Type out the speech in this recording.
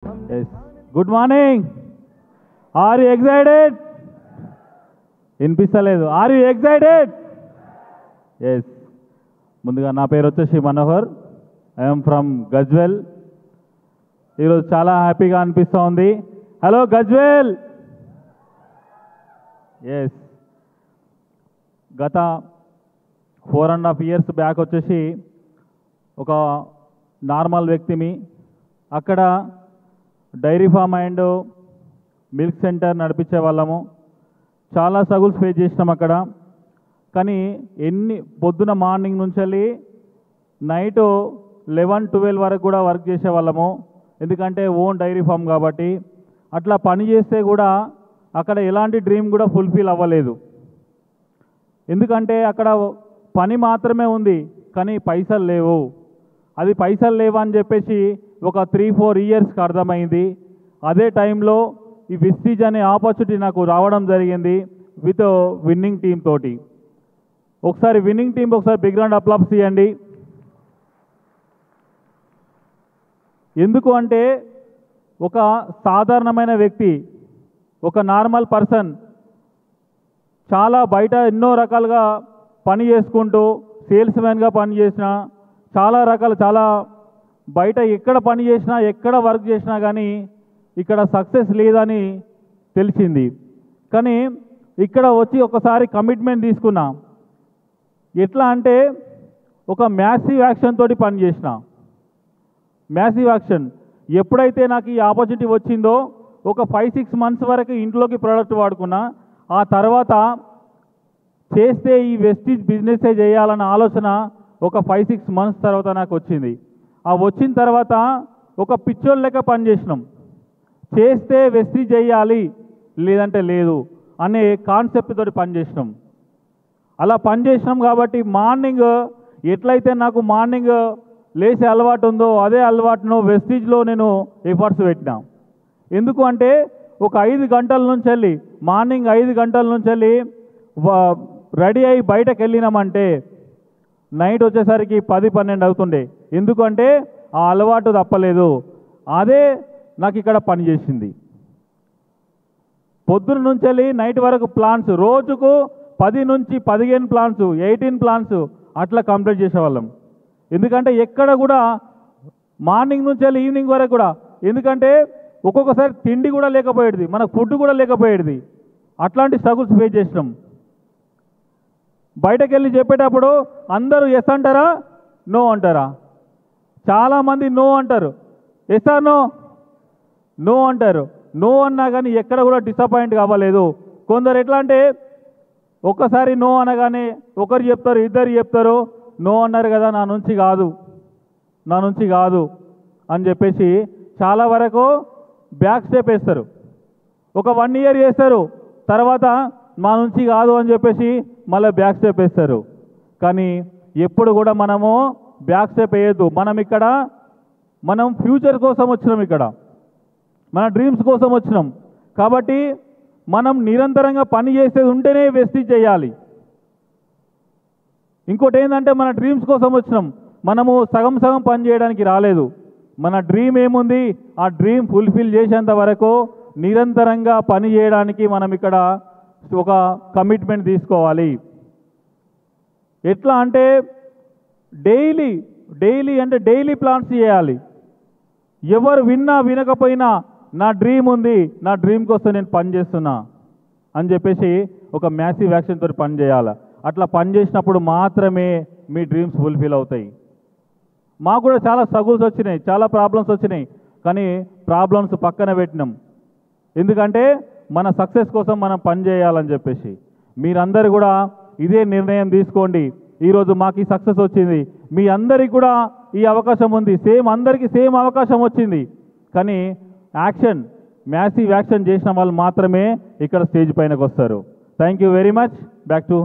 Yes. Good morning. Are you excited? వినిపిస్తలేదు. Are you excited? Yes. ముందుగా నా పేరు వచ్చేసి మనోహర్. I'm from Gajwel. ఈరోజు చాలా హ్యాపీగా అనిపిస్తూ ఉంది. హలో గజ్వెల్. ఎస్. గత 4.5 years బ్యాక్ వచ్చేసి ఒక నార్మల్ వ్యక్తిని అక్కడ dairy farm and milk centre నడిపించే వాళ్ళము. చాలా స్ట్రగుల్స్ ఫేస్ చేసినాం అక్కడ. కానీ పొద్దున మార్నింగ్ నుంచి వెళ్ళి నైట్ 11-12 వరకు కూడా వర్క్ చేసేవాళ్ళము. ఎందుకంటే ఓన్ డైరీ ఫామ్ కాబట్టి. అట్లా పని చేస్తే కూడా అక్కడ ఎలాంటి డ్రీమ్ కూడా ఫుల్ఫిల్ అవ్వలేదు. ఎందుకంటే అక్కడ పని మాత్రమే ఉంది, కానీ పైసలు లేవు. అది పైసలు లేవు అని చెప్పేసి ఒక 3-4 yearsకి అర్థమైంది. అదే టైంలో ఈ విస్టీజ్ అనే ఆపర్చునిటీ నాకు రావడం జరిగింది విత్ విన్నింగ్ టీమ్ తోటి. ఒకసారి విన్నింగ్ టీమ్ ఒకసారి బిగ్ రౌండ్ అప్లాప్స్ ఇవ్వండి. ఎందుకు అంటే ఒక సాధారణమైన వ్యక్తి, ఒక నార్మల్ పర్సన్ చాలా బయట ఎన్నో రకాలుగా పని చేసుకుంటూ సేల్స్ మ్యాన్గా పనిచేసిన చాలా బయట ఎక్కడ పని చేసినా ఎక్కడ వర్క్ చేసినా కానీ ఇక్కడ సక్సెస్ లేదని తెలిసింది. కానీ ఇక్కడ వచ్చి ఒకసారి కమిట్మెంట్ తీసుకున్నా. ఎట్లా అంటే ఒక మ్యాసివ్ యాక్షన్ తోటి పనిచేసిన. మ్యాసివ్ యాక్షన్ ఎప్పుడైతే నాకు ఈ ఆపర్చునిటీ వచ్చిందో ఒక 5-6 months వరకు ఇంట్లోకి ప్రోడక్ట్ వాడుకున్నా. ఆ తర్వాత చేస్తే ఈ వెస్టీజ్ బిజినెసే చేయాలన్న ఆలోచన ఒక 5-6 months తర్వాత నాకు వచ్చింది. ఆ వచ్చిన తర్వాత ఒక పిచ్చోళ్ళ లెక్క పనిచేసినాం. చేస్తే వెస్టీజ్ చేయాలి, లేదంటే లేదు అనే కాన్సెప్ట్ తోటి పనిచేసినాం. అలా పనిచేసినాం కాబట్టి మార్నింగ్ ఎట్లయితే నాకు మార్నింగ్ లేచే అలవాటు ఉందో అదే అలవాటును వెస్టీజ్లో నేను ఎఫర్ట్స్ పెట్టినా. ఎందుకు అంటే ఒక 5 గంటల నుంచి వెళ్ళి మార్నింగ్ 5 గంటల నుంచి వెళ్ళి రెడీ అయ్యి బయటకు వెళ్ళినామంటే నైట్ వచ్చేసరికి 10-12 అవుతుండే. ఎందుకంటే ఆ అలవాటు తప్పలేదు. అదే నాకు ఇక్కడ పనిచేసింది. పొద్దున్న నుంచి వెళ్ళి నైట్ వరకు ప్లాన్స్, రోజుకు 10 నుంచి 15 ప్లాన్స్, 18 ప్లాన్స్ అట్లా కంప్లీట్ చేసేవాళ్ళం. ఎందుకంటే ఎక్కడ కూడా మార్నింగ్ నుంచి వెళ్ళి ఈవినింగ్ వరకు కూడా, ఎందుకంటే ఒక్కొక్కసారి తిండి కూడా లేకపోయేది, మనకు ఫుడ్ కూడా లేకపోయేది. అట్లాంటి స్ట్రగుల్స్ ఫేస్ చేసినాం. బయటకు వెళ్ళి చెప్పేటప్పుడు అందరూ ఎస్ అంటారా, నో అంటారా? చాలామంది నో అంటారు. Yes or no? నో అంటారు. నో అన్నా కానీ ఎక్కడ కూడా డిసప్పాయింట్ కావలేదు. కొందరు ఎట్లా అంటే ఒక్కసారి నో అనగానే ఒకరు చెప్తారు, ఇద్దరు చెప్తారు, నో అన్నారు కదా నా నుంచి కాదు అని చెప్పేసి చాలా వరకు బ్యాక్ స్టెప్ వేస్తారు. ఒక 1 year చేస్తారు, తర్వాత మా నుంచి కాదు అని చెప్పేసి మళ్ళీ బ్యాక్ స్టెప్ వేస్తారు. కానీ ఎప్పుడు కూడా మనము బ్యాక్ స్టెప్ వేయద్దు. మనం ఫ్యూచర్ కోసం వచ్చినాం, ఇక్కడ మన డ్రీమ్స్ కోసం వచ్చినాం. కాబట్టి మనం నిరంతరంగా పని చేసేది ఉంటేనే వెస్టీజ్ చేయాలి. ఇంకోటి ఏంటంటే మన డ్రీమ్స్ కోసం వచ్చినాం, మనము సగం పని చేయడానికి రాలేదు. మన డ్రీమ్ ఏముంది, ఆ డ్రీమ్ ఫుల్ఫిల్ చేసేంత వరకు నిరంతరంగా పని చేయడానికి మనం ఇక్కడ ఒక కమిట్మెంట్ తీసుకోవాలి. ఎట్లా అంటే డైలీ ప్లాన్స్ చేయాలి. ఎవరు విన్నా వినకపోయినా నా డ్రీమ్ ఉంది, నా డ్రీమ్ కోసం నేను పని చేస్తున్నా అని చెప్పేసి ఒక మ్యాసివ్ యాక్షన్ తోటి పని చేయాలి. అట్లా పని చేసినప్పుడు మాత్రమే మీ డ్రీమ్స్ ఫుల్ఫిల్ అవుతాయి. మాకు కూడా చాలా స్ట్రగుల్స్ వచ్చినాయి, చాలా ప్రాబ్లమ్స్ వచ్చినాయి. కానీ ప్రాబ్లమ్స్ పక్కన పెట్టినాం. ఎందుకంటే మన సక్సెస్ కోసం మనం పని చేయాలని చెప్పేసి. మీరందరూ కూడా ఇదే నిర్ణయం తీసుకోండి. ఈరోజు మాకు ఈ సక్సెస్ వచ్చింది, మీ అందరికీ కూడా ఈ అవకాశం ఉంది. అందరికీ సేమ్ అవకాశం వచ్చింది. కానీ మ్యాసివ్ యాక్షన్ చేసిన వాళ్ళు మాత్రమే ఇక్కడ స్టేజ్ పైనకు వస్తారు. Thank you very much. Back to